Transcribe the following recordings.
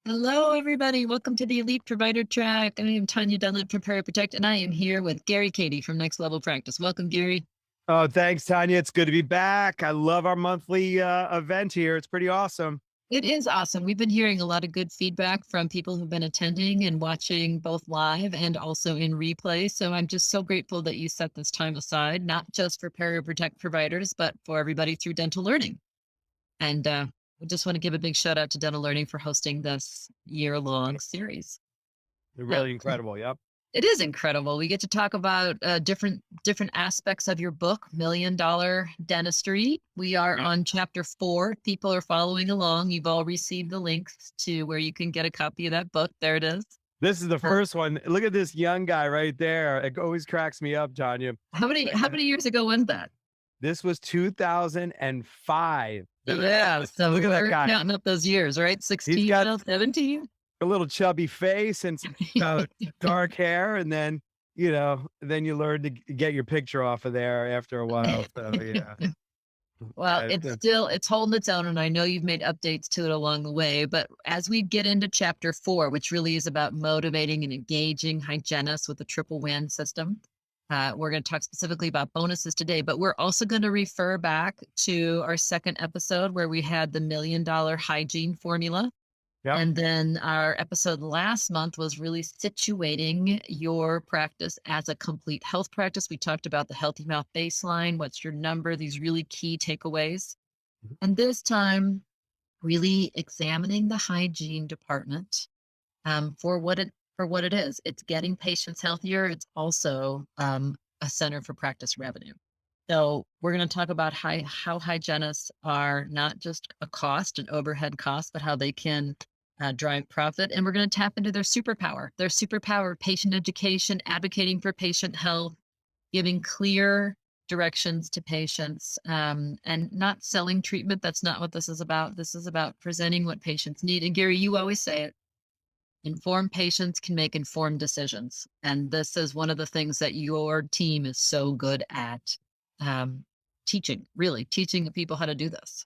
Hello, everybody. Welcome to the Elite Provider Track. I am Tanya Dunlap from Protect, and I am here with Gary Cady from Next Level Practice. Welcome, Gary. Oh, thanks, Tanya. It's good to be back. I love our monthly event here. It's pretty awesome. It is awesome. We've been hearing a lot of good feedback from people who've been attending and watching both live and also in replay. So I'm just so grateful that you set this time aside, not just for Protect providers, but for everybody through dental learning. And we just want to give a big shout out to Dental Learning for hosting this year-long series. They're Uh, really incredible. Yep. It is incredible. We get to talk about different aspects of your book, Million Dollar Dentistry. We are Yep. on chapter 4. People are following along. You've all received the links to where you can get a copy of that book. There it is. This is the Uh, first one. Look at this young guy right there. It always cracks me up, Tanya. how many years ago was that? This was 2005. Yeah, so Look at that we're guy. counting up those years, right? He's 16 got now, 17. a little chubby face and some dark hair. And then you learn to get your picture off of there after a while. So, yeah. Well, Uh, uh, it's holding its own, and I know you've made updates to it along the way. But as we get into chapter 4, which really is about motivating and engaging hygienists with the triple win system, we're going to talk specifically about bonuses today. But we're also going to refer back to our second episode where we had the $1 million hygiene formula. Yep. And then our episode last month was really situating your practice as a complete health practice. We talked about the healthy mouth baseline, what's your number, these really key takeaways. And this time, really examining the hygiene department for what it is. It's getting patients healthier. It's also a center for practice revenue. So we're going to talk about how hygienists are not just a cost, an overhead cost, but how they can drive profit. And we're going to tap into their superpower, patient education, advocating for patient health, giving clear directions to patients, and not selling treatment. That's not what this is about. This is about presenting what patients need. And Gary, you always say it. Informed patients can make informed decisions. And this is one of the things that your team is so good at really teaching people how to do this.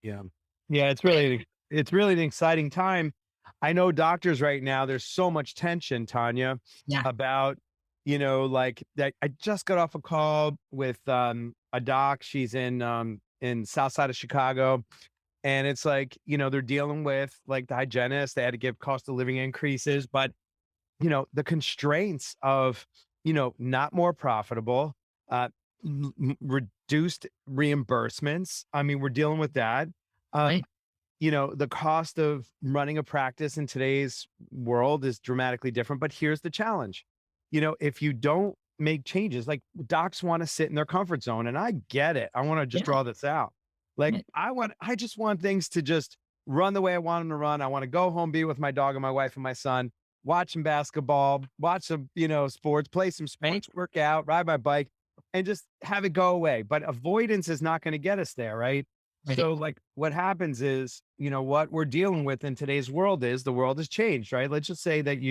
Yeah. Yeah, it's really an exciting time. I know doctors right now, there's so much tension, Tanya, Yeah. about, like that. I just got off a call with a doc. She's in South Side of Chicago. And it's like, they're dealing with like the hygienists. They had to give cost of living increases, but the constraints of, not more profitable, uh, reduced reimbursements. I mean, we're dealing with that. Um, Right. the cost of running a practice in today's world is dramatically different. But here's the challenge. If you don't make changes, like docs want to sit in their comfort zone, and I get it. I want to just Yeah. draw this out. Like Right. I just want things to just run the way I want them to run. I want to go home, be with my dog and my wife and my son, watch some basketball, watch some, sports, play some Right. sports, work out, ride my bike, and just have it go away. But avoidance is not going to get us there, right? Right. So, like, what happens is, what we're dealing with in today's world is the world has changed, right? Let's just say that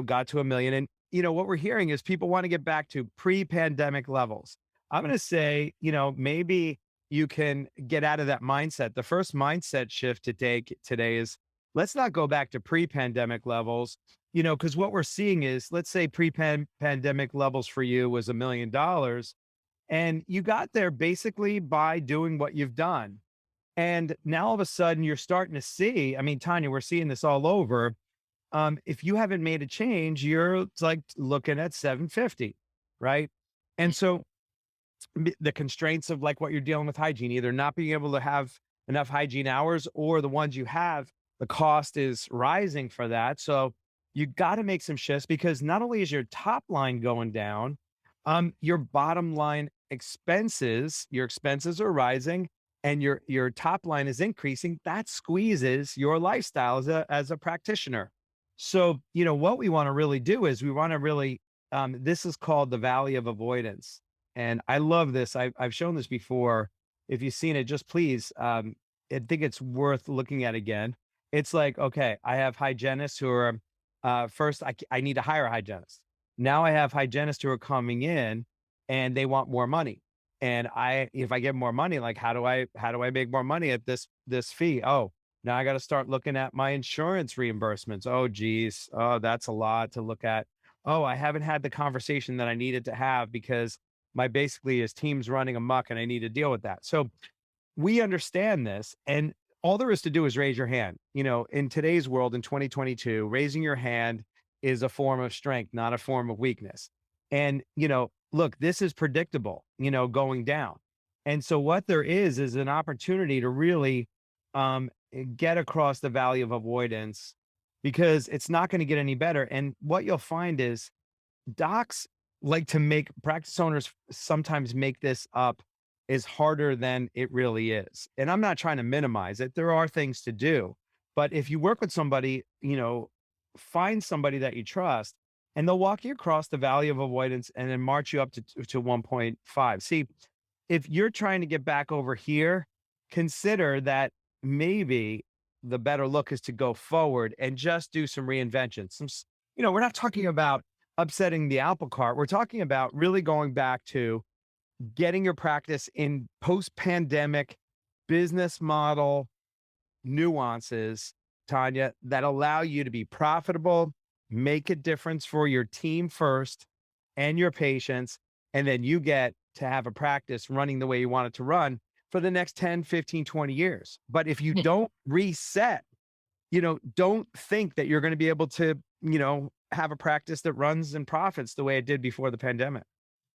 got to a million. And, what we're hearing is people want to get back to pre pandemic levels. I'm going to say, maybe you can get out of that mindset. The first mindset shift to take today is let's not go back to pre pandemic levels, because what we're seeing is, let's say pre pandemic levels for you was $1 million. And you got there basically by doing what you've done. And now all of a sudden you're starting to see, I mean, Tanya, we're seeing this all over. If you haven't made a change, you're like looking at 750, right? And so the constraints of like what you're dealing with hygiene, either not being able to have enough hygiene hours or the ones you have, the cost is rising for that. So you got to make some shifts because not only is your top line going down, your bottom line your expenses are rising and your top line is increasing. That squeezes your lifestyle as a practitioner. So, what we want to really do is we want to really, this is called the valley of avoidance. And I love this. I've shown this before. If you've seen it, just please, I think it's worth looking at again. It's like, okay, I have hygienists who are, first, I need to hire a hygienist. Now I have hygienists who are coming in and they want more money. And if I get more money, like how do I make more money at this fee? Oh, Now I got to start looking at my insurance reimbursements. Oh, geez. Oh, that's a lot to look at. Oh, I haven't had the conversation that I needed to have because my basically his team's running amok and I need to deal with that. So we understand this. And all there is to do is raise your hand. In today's world in 2022, raising your hand is a form of strength, not a form of weakness. And, look, this is predictable, going down. And so what there is an opportunity to really get across the valley of avoidance because it's not going to get any better. And what you'll find is docs like to make practice owners sometimes make this up is harder than it really is. And I'm not trying to minimize it. There are things to do. But if you work with somebody, find somebody that you trust and they'll walk you across the valley of avoidance and then march you up to 1.5. See, if you're trying to get back over here, consider that maybe the better look is to go forward and just do some reinvention. We're not talking about upsetting the apple cart. We're talking about really going back to getting your practice in post-pandemic business model nuances, Tanya, that allow you to be profitable, make a difference for your team first and your patients, and then you get to have a practice running the way you want it to run for the next 10, 15, 20 years. But if you don't reset, don't think that you're going to be able to, have a practice that runs and profits the way it did before the pandemic.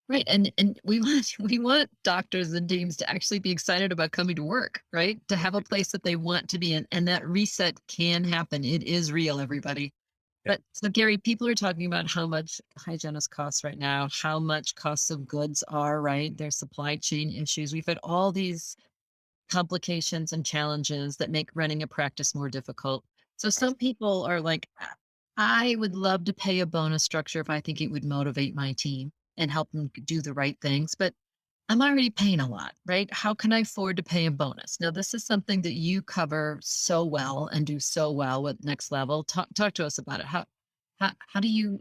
Right, and we want we want doctors and teams to actually be excited about coming to work, right? To have a place that they want to be in, and that reset can happen. It is real, everybody. Yeah. But so, Gary, people are talking about how much hygienist costs right now, how much costs of goods are, right? There's supply chain issues. We've had all these complications and challenges that make running a practice more difficult. So some people are like, I would love to pay a bonus structure if I think it would motivate my team and help them do the right things. But I'm already paying a lot, right? How can I afford to pay a bonus? Now, this is something that you cover so well and do so well with Next Level. Talk to us about it. How do you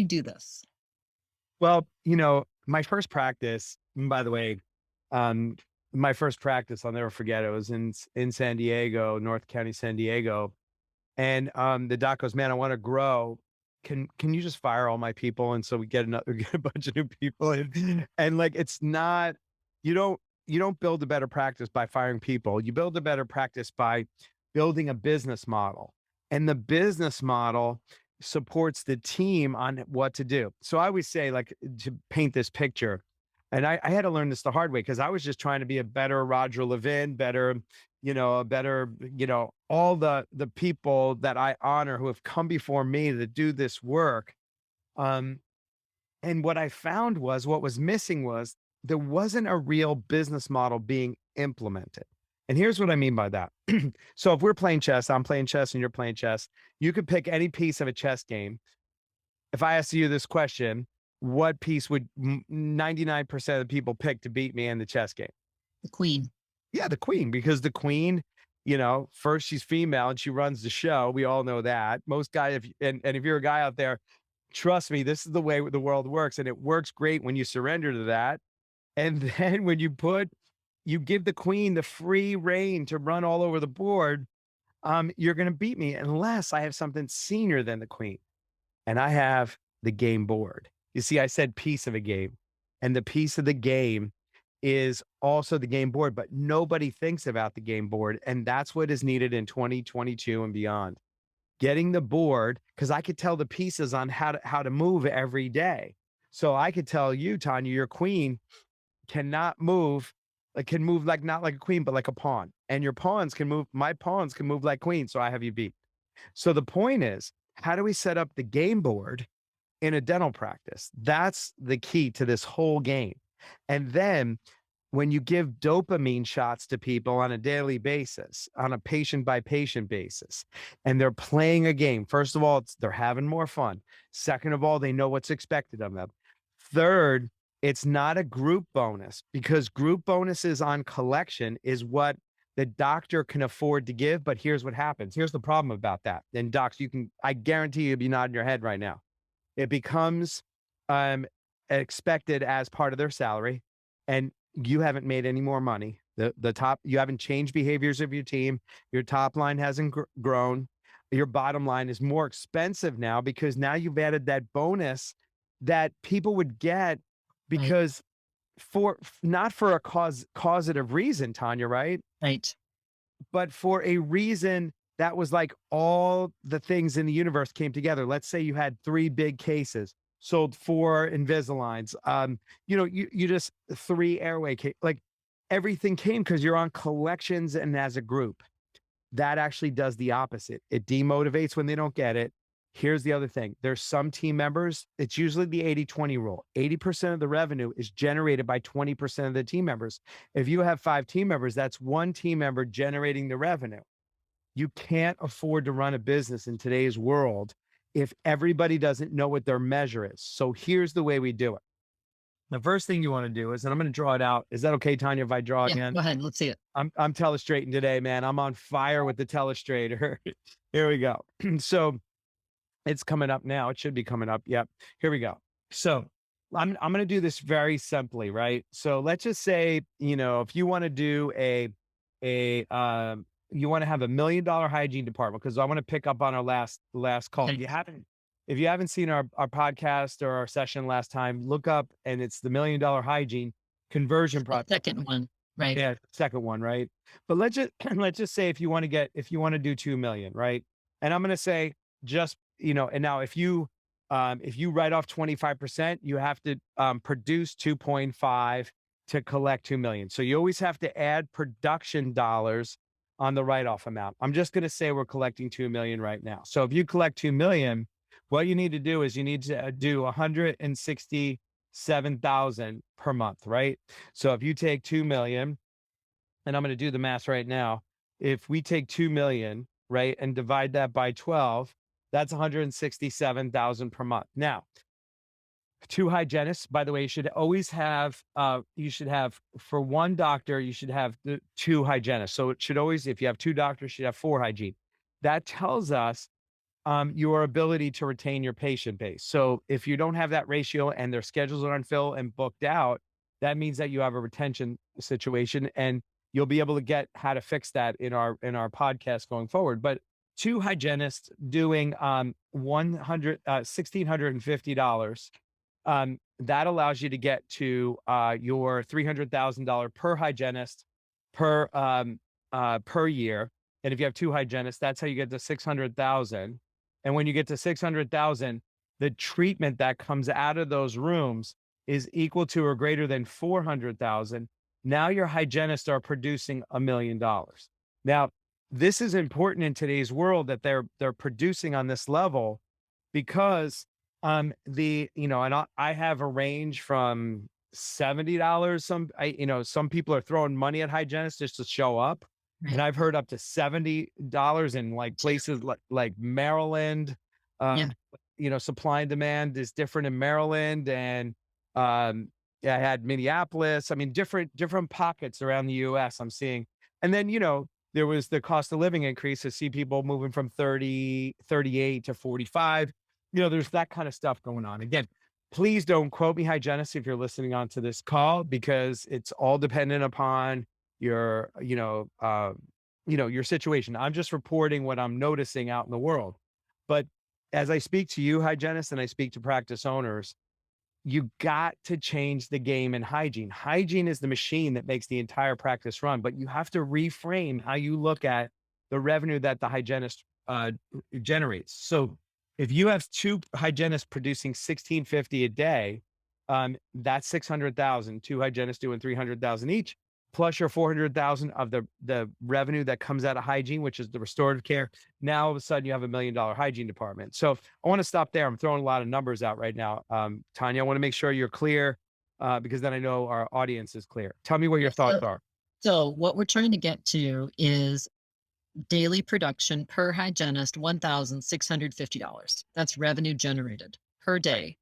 do this? Well, my first practice, by the way, um, my first practice, I'll never forget. It was in San Diego, North County, San Diego. And the doc goes, "Man, I want to grow. Can you just fire all my people?" And so we get another get a bunch of new people in. And like it's not you don't you don't build a better practice by firing people. You build a better practice by building a business model. And the business model supports the team on what to do. So I always say, like, to paint this picture, and I had to learn this the hard way because I was just trying to be a better Roger Levin, better, a better, all the people that I honor who have come before me that do this work. Um, and what I found was what was missing was there wasn't a real business model being implemented. And here's what I mean by that. So if we're playing chess, I'm playing chess and you're playing chess, you could pick any piece of a chess game. If I asked you this question, what piece would 99% of the people pick to beat me in the chess game? The queen. Yeah, the queen, because the queen, first she's female and she runs the show. We all know that. Most guys, and if you're a guy out there, trust me, this is the way the world works. And it works great when you surrender to that. And then when you give the queen the free reign to run all over the board, you're going to beat me unless I have something senior than the queen. And I have the game board. You see, I said piece of a game, and the piece of the game is also the game board, but nobody thinks about the game board. And that's what is needed in 2022 and beyond. Getting the board, because I could tell the pieces on how to move every day. So I could tell you, Tanya, your queen cannot move, like can move like not like a queen, but like a pawn. And your pawns can move, my pawns can move like queens. So I have you beat. So the point is, how do we set up the game board in a dental practice? That's the key to this whole game. And then when you give dopamine shots to people on a daily basis, on a patient by patient basis, and they're playing a game, first of all, they're having more fun. Second of all, they know what's expected of them. Third, it's not a group bonus because group bonuses on collection is what the doctor can afford to give. But here's what happens. Here's the problem about that. And docs, I guarantee you'll be nodding your head right now. It becomes expected as part of their salary, and you haven't made any more money. The top, you haven't changed behaviors of your team. Your top line hasn't grown. Your bottom line is more expensive now because now you've added that bonus that people would get Right. because not for a causative reason, Tanya, right? Right. But for a reason that was like all the things in the universe came together. Let's say you had 3 big cases, sold 4 Invisaligns, you just 3 airway like everything came because you're on collections and as a group. That actually does the opposite. It demotivates when they don't get it. Here's the other thing. There's some team members, it's usually the 80-20 rule. 80% of the revenue is generated by 20% of the team members. If you have 5 team members, that's 1 team member generating the revenue. You can't afford to run a business in today's world if everybody doesn't know what their measure is. So here's the way we do it. The first thing you want to do is, and I'm going to draw it out. Is that okay, Tanya, if I draw Yeah. again? Go ahead. Let's see it. I'm telestrating today, man. I'm on fire with the Telestrator. Here we go. So it's coming up now. It should be coming up. Yep. Here we go. So I'm going to do this very simply, right? So let's just say, if you want to do you want to have $1 million hygiene department, because I want to pick up on our last call. Okay. If you haven't seen our podcast or our session last time, look up, and it's the $1 million hygiene conversion The process. second one. Right. Yeah, second one, right? But let's just say if you want to do 2 million, right? And I'm going to say just, and now if you write off 25%, you have to produce 2.5 to collect 2 million. So you always have to add production dollars on the write-off amount. I'm just going to say we're collecting 2 million right now. So if you collect 2 million, what you need to do is you need to do 167,000 per month, right? So if you take 2 million, and I'm going to do the math right now. If we take 2 million, right, and divide that by 12, that's 167,000 per month. Now, 2 hygienists, by the way, you should have for 1 doctor, you should have the 2 hygienists. So it should always, if you have 2 doctors, you should have 4 hygiene. That tells us your ability to retain your patient base. So if you don't have that ratio and their schedules are unfilled and booked out, that means that you have a retention situation, and you'll be able to get how to fix that in our podcast going forward. But 2 hygienists doing $1,650, that allows you to get to your $300,000 per hygienist per year. And if you have 2 hygienists, that's how you get to 600,000. And when you get to 600,000, the treatment that comes out of those rooms is equal to or greater than 400,000. Now your hygienists are producing $1 million. Now, this is important in today's world that they're producing on this level, because I have a range from $70. Some people are throwing money at hygienists just to show up. And Right. I've heard up to $70 in like places like Maryland. Yeah. Supply and demand is different in Maryland, and yeah, I had Minneapolis. I mean, different pockets around the US I'm seeing. And then, there was the cost of living increase. I see people moving from 38 to 45. There's that kind of stuff going on. Again, please don't quote me, hygienists, if you're listening on to this call, because it's all dependent upon your, your situation. I'm just reporting what I'm noticing out in the world. But as I speak to you, hygienists, and I speak to practice owners, you got to change the game in hygiene. Hygiene is the machine that makes the entire practice run, but you have to reframe how you look at the revenue that the hygienist generates. So if you have 2 hygienists producing 1,650 a day, that's 600,000. 2 hygienists doing 300,000 each, plus your 400,000 of the revenue that comes out of hygiene, which is the restorative care. Now all of a sudden you have $1 million hygiene department. So I want to stop there. I'm throwing a lot of numbers out right now. Tanya, I want to make sure you're clear, because then I know our audience is clear. Tell me what your Yeah. thoughts So, are. so what we're trying to get to is daily production per hygienist, $1,650. That's revenue generated per day.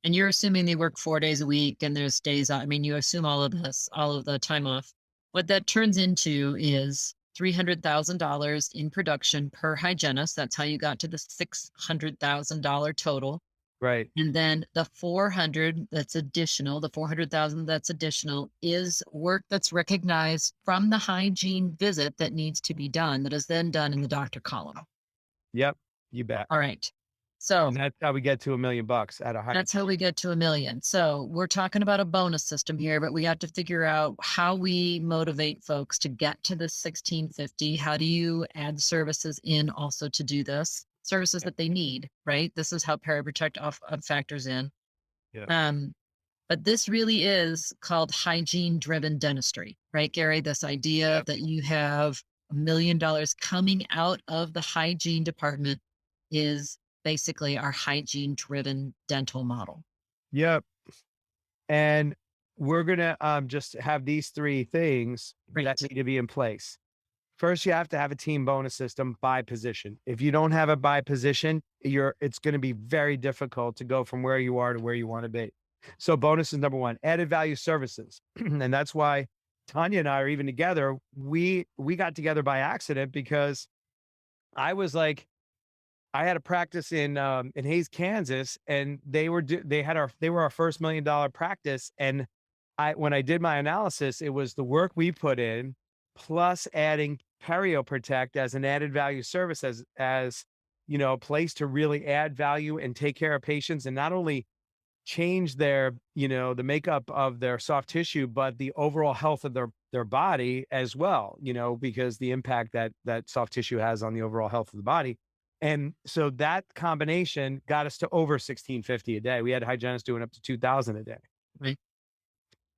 And you're assuming they work 4 days a week and there's days out. I mean, you assume all of this, all of the time off. What that turns into is $300,000 in production per hygienist. That's how you got to the $600,000 total. Right. And then the 400 that's additional, the 400,000 that's additional is work that's recognized from the hygiene visit that needs to be done, that is then done in the doctor column. Yep. You bet. All right. So And that's how we get to $1,000,000 at a high. that's how we get to a million. So we're talking about a bonus system here, but we have to figure out how we motivate folks to get to this 1650. How do you add services in also to do this? Services Yeah. that they need, right? This is how ParaProtect factors in. Yeah. Um, but this really is called hygiene driven dentistry, right, Gary? This idea Yep. that you have $1 million coming out of the hygiene department is basically our hygiene driven dental model. Yep. And we're gonna just have these three things that Great. need to be in place. First, you have to have a team bonus system by position. If you don't have it by position, it's going to be very difficult to go from where you are to where you want to be. So bonus is number one, added value services. And that's why Tanya and I are even together. We got together by accident because I was like, I had a practice in Hayes, Kansas, and they were our first $1 million practice. And when I did my analysis, it was the work we put in plus adding Perio Protect as an added value service as a place to really add value and take care of patients and not only change the makeup of their soft tissue, but the overall health of their body as well, because the impact that soft tissue has on the overall health of the body. And so that combination got us to over 1650 a day. We had hygienists doing up to 2000 a day. Right.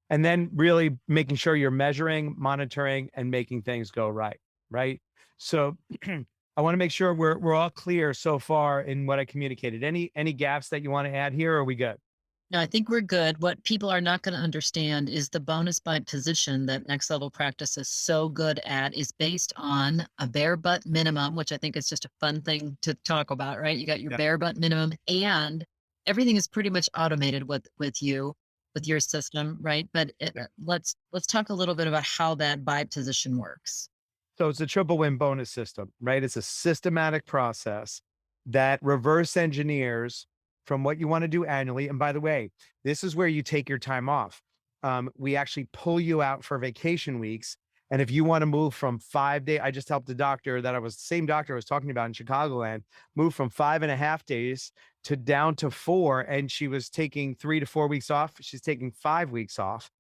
And then really making sure you're measuring, monitoring, and making things go right. Right. So I want to make sure we're all clear so far in what I communicated. Any gaps that you want to add here, or are we good? No, I think we're good. What people are not going to understand is the bonus by position that Next Level Practice is so good at is based on a bare butt minimum, which I think is just a fun thing to talk about, right? You got your Yeah. bare butt minimum, and everything is pretty much automated with your system, right? But Yeah. let's talk a little bit about how that by position works. So it's a triple win bonus system, right? It's a systematic process that reverse engineers from what you want to do annually. And by the way, this is where you take your time off. We actually pull you out for vacation weeks. And if you want to move from 5 days, I just helped a doctor that I was the same doctor I was talking about in Chicagoland, move from 5.5 days to down to 4. And she was taking 3 to 4 weeks off. She's taking 5 weeks off.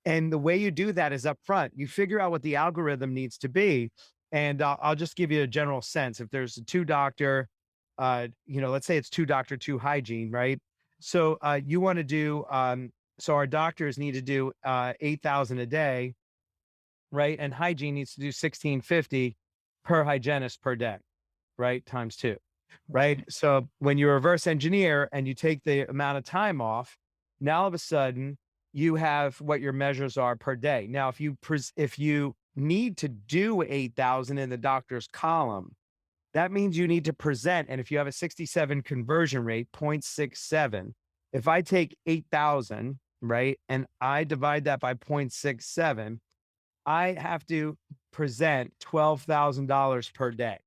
And the way you do that is up front. You figure out what the algorithm needs to be. And I'll just give you a general sense. If there's a two doctor, let's say it's two doctor, two hygiene, right? So you want to do, so our doctors need to do 8,000 a day, right? And hygiene needs to do 1650 per hygienist per day, right? Times two, right? So when you reverse engineer and you take the amount of time off, now all of a sudden you have what your measures are per day. Now, if you need to do 8,000 in the doctor's column, that means you need to present. And if you have a 67 conversion rate, 0.67, if I take 8,000, right, and I divide that by 0.67, I have to present $12,000 per day.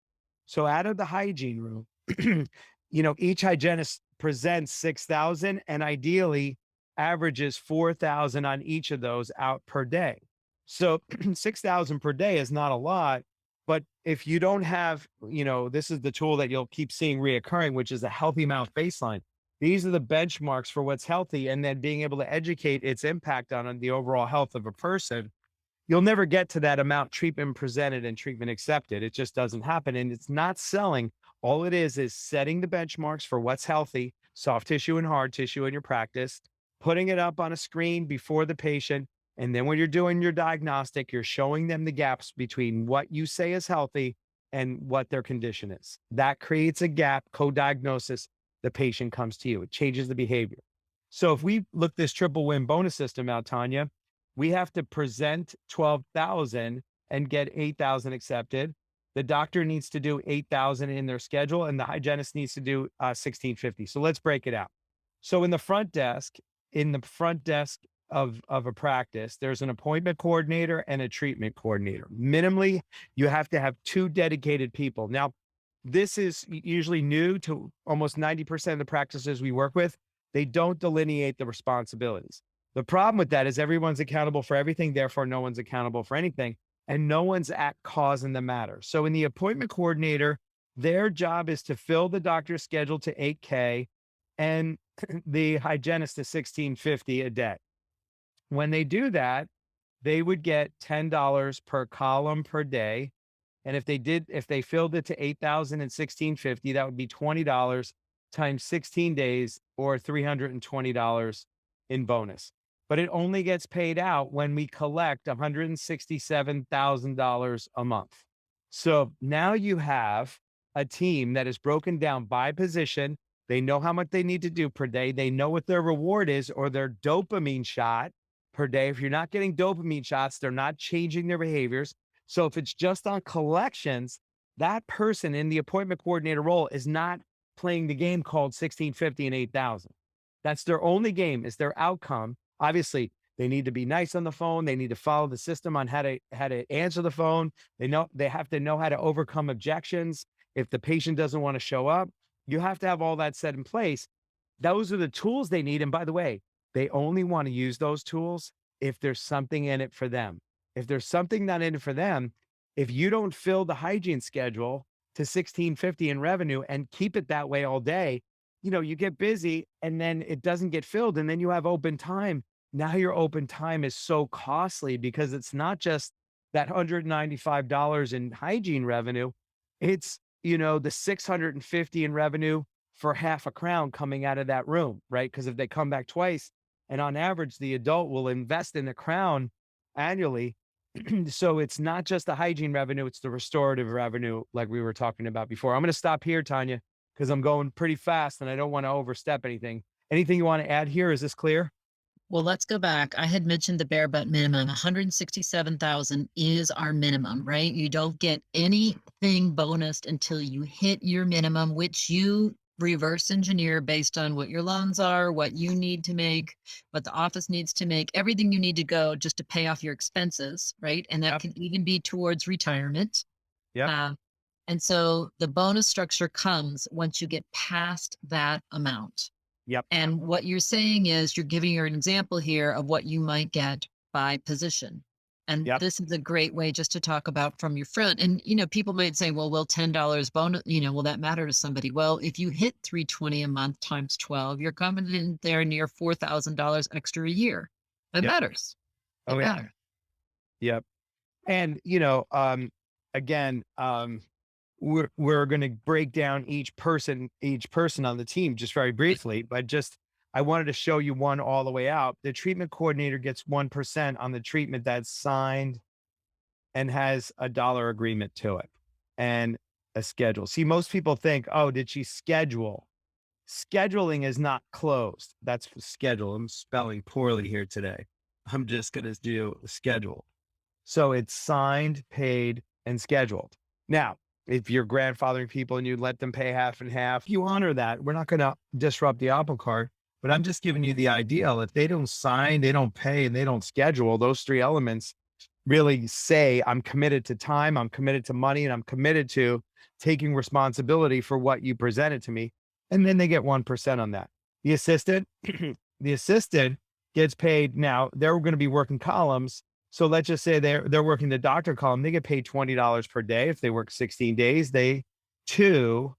So out of the hygiene room, each hygienist presents 6,000 and ideally averages 4,000 on each of those out per day. So 6,000 per day is not a lot, but if you don't have, this is the tool that you'll keep seeing reoccurring, which is a healthy mouth baseline. These are the benchmarks for what's healthy, and then being able to educate its impact on the overall health of a person. You'll never get to that amount treatment presented and treatment accepted. It just doesn't happen. And it's not selling. All it is setting the benchmarks for what's healthy, soft tissue and hard tissue in your practice, putting it up on a screen before the patient. And then when you're doing your diagnostic, you're showing them the gaps between what you say is healthy and what their condition is. That creates a gap, co-diagnosis. The patient comes to you. It changes the behavior. So if we look this triple win bonus system out, Tanya, we have to present 12,000 and get 8,000 accepted. The doctor needs to do 8,000 in their schedule, and the hygienist needs to do 1650. So let's break it out. So in the front desk of a practice, there's an appointment coordinator and a treatment coordinator. Minimally, you have to have two dedicated people. Now, this is usually new to almost 90% of the practices we work with. They don't delineate the responsibilities. The problem with that is everyone's accountable for everything, therefore, no one's accountable for anything, and no one's at cause in the matter. So, in the appointment coordinator, their job is to fill the doctor's schedule to 8K and the hygienist to 1650 a day. When they do that, they would get $10 per column per day. And if they filled it to 8,000 and 1650, that would be $20 times 16 days or $320 in bonus. But it only gets paid out when we collect $167,000 a month. So now you have a team that is broken down by position. They know how much they need to do per day. They know what their reward is or their dopamine shot per day. If you're not getting dopamine shots, they're not changing their behaviors. So if it's just on collections, that person in the appointment coordinator role is not playing the game called 1650 and 8,000. That's their only game, is their outcome. Obviously, they need to be nice on the phone. They need to follow the system on how to answer the phone. They have to know how to overcome objections. If the patient doesn't want to show up, you have to have all that set in place. Those are the tools they need. And by the way, they only want to use those tools if there's something in it for them. If there's something not in it for them, if you don't fill the hygiene schedule to 1650 in revenue and keep it that way all day, you get busy and then it doesn't get filled and then you have open time. Now your open time is so costly because it's not just that $195 in hygiene revenue. It's, the 650 in revenue for half a crown coming out of that room, right? Because if they come back twice, and on average, the adult will invest in a crown annually. So it's not just the hygiene revenue, it's the restorative revenue, like we were talking about before. I'm going to stop here, Tanya, because I'm going pretty fast and I don't want to overstep anything. Anything you want to add here? Is this clear? Well, let's go back. I had mentioned the bare butt minimum. 167,000 is our minimum, right? You don't get anything bonused until you hit your minimum, which you reverse engineer based on what your loans are, what you need to make, what the office needs to make, everything you need to go just to pay off your expenses, right? And that Yep. can even be towards retirement. Yep. Uh, and so the bonus structure comes once you get past that amount. Yep. And what you're saying is you're giving her an example here of what you might get by position. And Yep. this is a great way just to talk about from your front. And, people might say, well, will $10 bonus, will that matter to somebody? Well, if you hit 320 a month times 12, you're coming in there near $4,000 extra a year. It Yep. matters. Oh, It yeah. matters. Yep. And, again, we're going to break down each person on the team just very briefly, but just I wanted to show you one all the way out. The treatment coordinator gets 1% on the treatment that's signed and has a dollar agreement to it and a schedule. See, most people think, oh, did she schedule? Scheduling is not closed. That's for schedule. I'm spelling poorly here today. I'm just going to do schedule. So it's signed, paid, and scheduled. Now, if you're grandfathering people and you let them pay half and half, you honor that. We're not going to disrupt the apple cart, but I'm just giving you the ideal. If they don't sign, they don't pay, and they don't schedule, those three elements really say, I'm committed to time, I'm committed to money, and I'm committed to taking responsibility for what you presented to me. And then they get 1% on that. The assistant, the assistant gets paid. Now they're going to be working columns. So let's just say they're working the doctor column. They get paid $20 per day. If they work 16 days, they two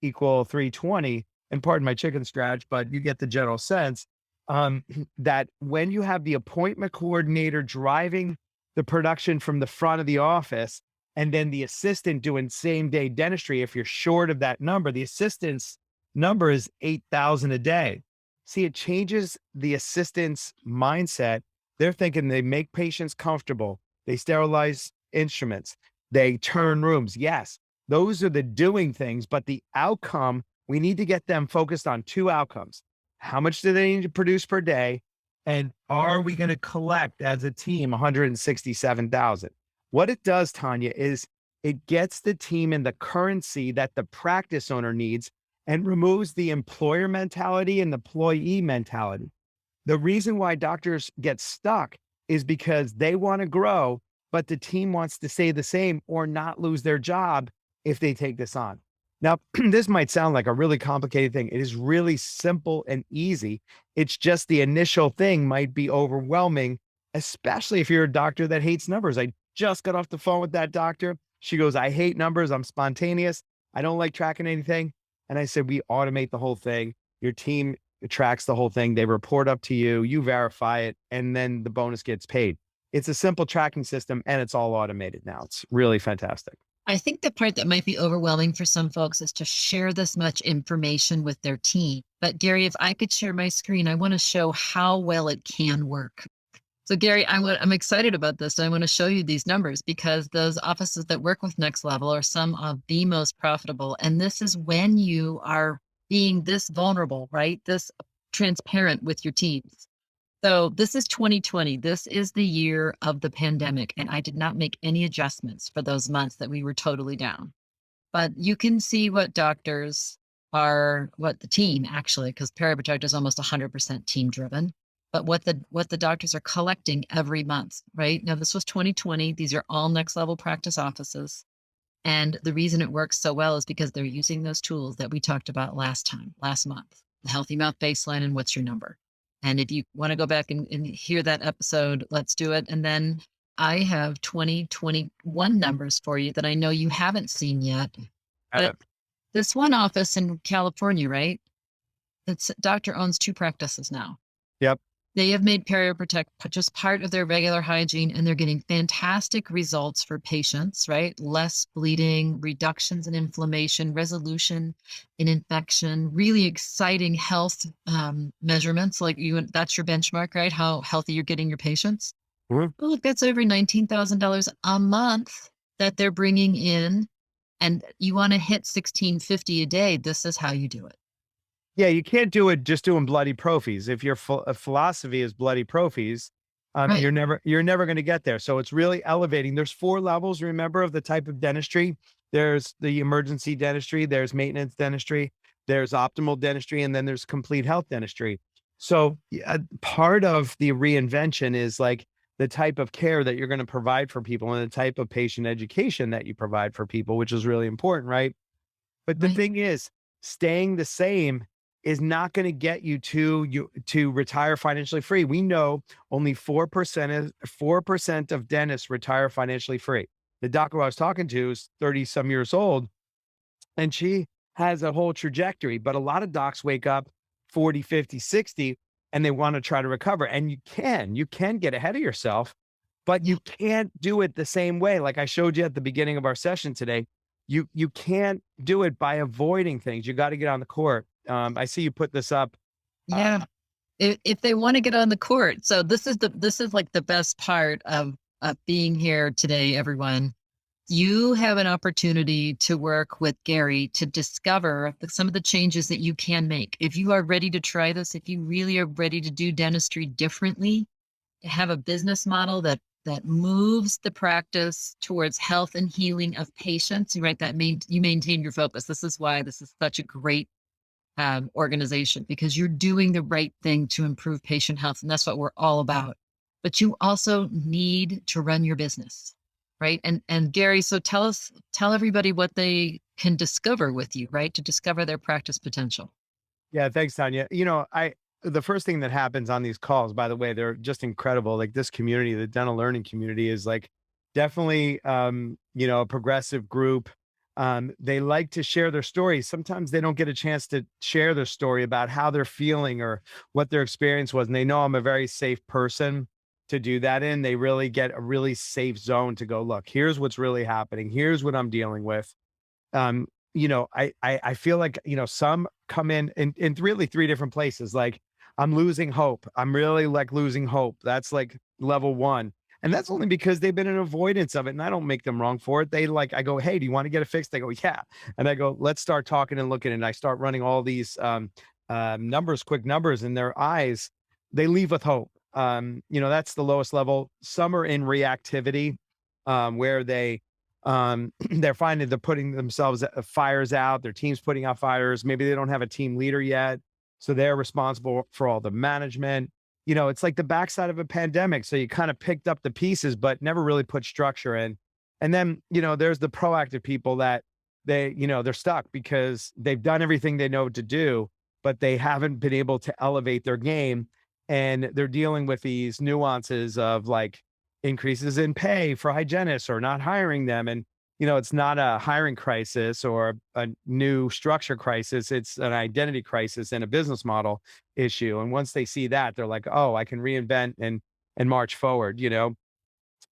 equal 320. And pardon my chicken scratch, but you get the general sense um, that when you have the appointment coordinator driving the production from the front of the office, and then the assistant doing same day dentistry, if you're short of that number, the assistant's number is 8,000 a day. See, it changes the assistant's mindset. They're thinking they make patients comfortable. They sterilize instruments. They turn rooms. Yes, those are the doing things, but the outcome, we need to get them focused on two outcomes. How much do they need to produce per day? And are we going to collect as a team 167,000? What it does, Tanya, is it gets the team in the currency that the practice owner needs and removes the employer mentality and the employee mentality. The reason why doctors get stuck is because they want to grow, but the team wants to stay the same or not lose their job if they take this on. Now, this might sound like a really complicated thing. It is really simple and easy. It's just the initial thing might be overwhelming, especially if you're a doctor that hates numbers. I just got off the phone with that doctor. She goes, I hate numbers. I'm spontaneous. I don't like tracking anything. And I said, we automate the whole thing. Your team tracks the whole thing. They report up to you, you verify it, and then the bonus gets paid. It's a simple tracking system and it's all automated now. It's really fantastic. I think the part that might be overwhelming for some folks is to share this much information with their team. But Gary, if I could share my screen, I want to show how well it can work. So Gary, I'm excited about this. I want to show you these numbers because those offices that work with Next Level are some of the most profitable. And this is when you are being this vulnerable, right? This transparent with your teams. So this is 2020. This is the year of the pandemic. And I did not make any adjustments for those months that we were totally down. But you can see what doctors are, what the team actually, because periprotect is almost 100% team driven, but what the doctors are collecting every month, right? Now this was 2020. These are all Next Level practice offices. And the reason it works so well is because they're using those tools that we talked about last month, the healthy mouth baseline and what's your number. And if you want to go back and hear that episode, let's do it. And then I have 2021 numbers for you that I know you haven't seen yet. Uh, But this one office in California, right? It's doctor owns two practices now. yep. They have made PerioProtect just part of their regular hygiene, and they're getting fantastic results for patients, right? Less bleeding, reductions in inflammation, resolution in infection, really exciting health measurements. Like that's your benchmark, right? How healthy you're getting your patients. Mhm. Well, look, that's over $19,000 a month that they're bringing in. And you want to hit 1650 a day. This is how you do it. Yeah, you can't do it just doing bloody prophies. If your philosophy is bloody prophies, Right. you're never going to get there. So it's really elevating. There's 4 levels, remember, of the type of dentistry. There's the emergency dentistry, there's maintenance dentistry, there's optimal dentistry, and then there's complete health dentistry. So part of the reinvention is like the type of care that you're going to provide for people and the type of patient education that you provide for people, which is really important, right? But the Right. thing is, staying the same is not gonna get you to retire financially free. We know only 4% of dentists retire financially free. The doctor I was talking to is 30 some years old, and she has a whole trajectory, but a lot of docs wake up 40, 50, 60, and they wanna try to recover, and you can get ahead of yourself, but Yeah. you can't do it the same way. Like I showed you at the beginning of our session today, you can't do it by avoiding things. You gotta get on the court. I see you put this up. Uh, Yeah. If they want to get on the court. So this is like the best part of being here today, everyone. You have an opportunity to work with Gary to discover some of the changes that you can make. If you are ready to try this, if you really are ready to do dentistry differently, to have a business model that moves the practice towards health and healing of patients, right? You maintain your focus. This is why this is such a great organization because you're doing the right thing to improve patient health. And that's what we're all about. But you also need to run your business, right? And Gary, so tell everybody what they can discover with you, right? To discover their practice potential. Yeah, thanks, Tanya. The first thing that happens on these calls, by the way, they're just incredible. Like this community, the dental learning community is like definitely a progressive group. They like to share their stories. Sometimes they don't get a chance to share their story about how they're feeling or what their experience was. And they know I'm a very safe person to do that in. They really get a really safe zone to go, look, here's what's really happening. Here's what I'm dealing with. I feel like, some come in really 3 different places. Like, I'm losing hope. I'm really like losing hope. That's like level 1. And that's only because they've been in avoidance of it. And I don't make them wrong for it. I go, hey, do you want to get it fixed? They go, yeah. And I go, let's start talking and looking. And I start running all these quick numbers in their eyes. They leave with hope. That's the lowest level. Some are in reactivity, where they're finding they're putting themselves fires out, their team's putting out fires. Maybe they don't have a team leader yet. So they're responsible for all the management. It's like the backside of a pandemic. So you kind of picked up the pieces, but never really put structure in. And then, there's the proactive people that they're stuck because they've done everything they know to do, but they haven't been able to elevate their game. And they're dealing with these nuances of like increases in pay for hygienists or not hiring them. And, it's not a hiring crisis or a new structure crisis. It's an identity crisis and a business model issue. And once they see that, they're like, oh, I can reinvent and march forward.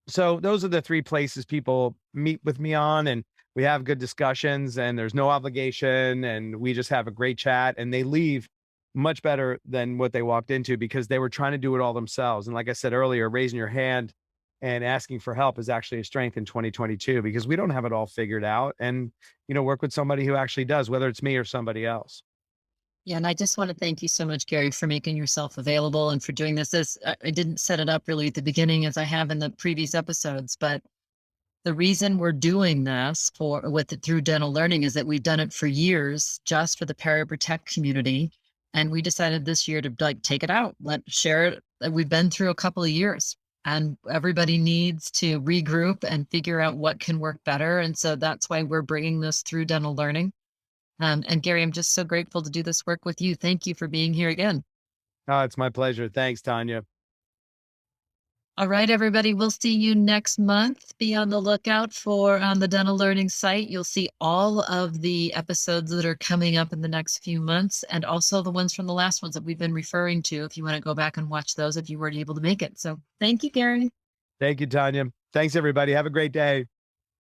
So those are the 3 places people meet with me on, and we have good discussions, and there's no obligation, and we just have a great chat, and they leave much better than what they walked into because they were trying to do it all themselves. And like I said earlier, raising your hand and asking for help is actually a strength in 2022 because we don't have it all figured out, and, work with somebody who actually does, whether it's me or somebody else. Yeah, and I just want to thank you so much, Gary, for making yourself available and for doing this. I didn't set it up really at the beginning as I have in the previous episodes, but the reason we're doing this for with it through dental learning is that we've done it for years just for the periprotect community. And we decided this year to like take it out, let share it. We've been through a couple of years and everybody needs to regroup and figure out what can work better. And so that's why we're bringing this through dental learning. And Gary, I'm just so grateful to do this work with you. Thank you for being here again. Oh, it's my pleasure. Thanks, Tanya. All right, everybody, we'll see you next month. Be on the lookout for on the Dental Learning site. You'll see all of the episodes that are coming up in the next few months and also the ones from the last ones that we've been referring to if you want to go back and watch those if you weren't able to make it. So thank you, Gary. Thank you, Tanya. Thanks, everybody. Have a great day.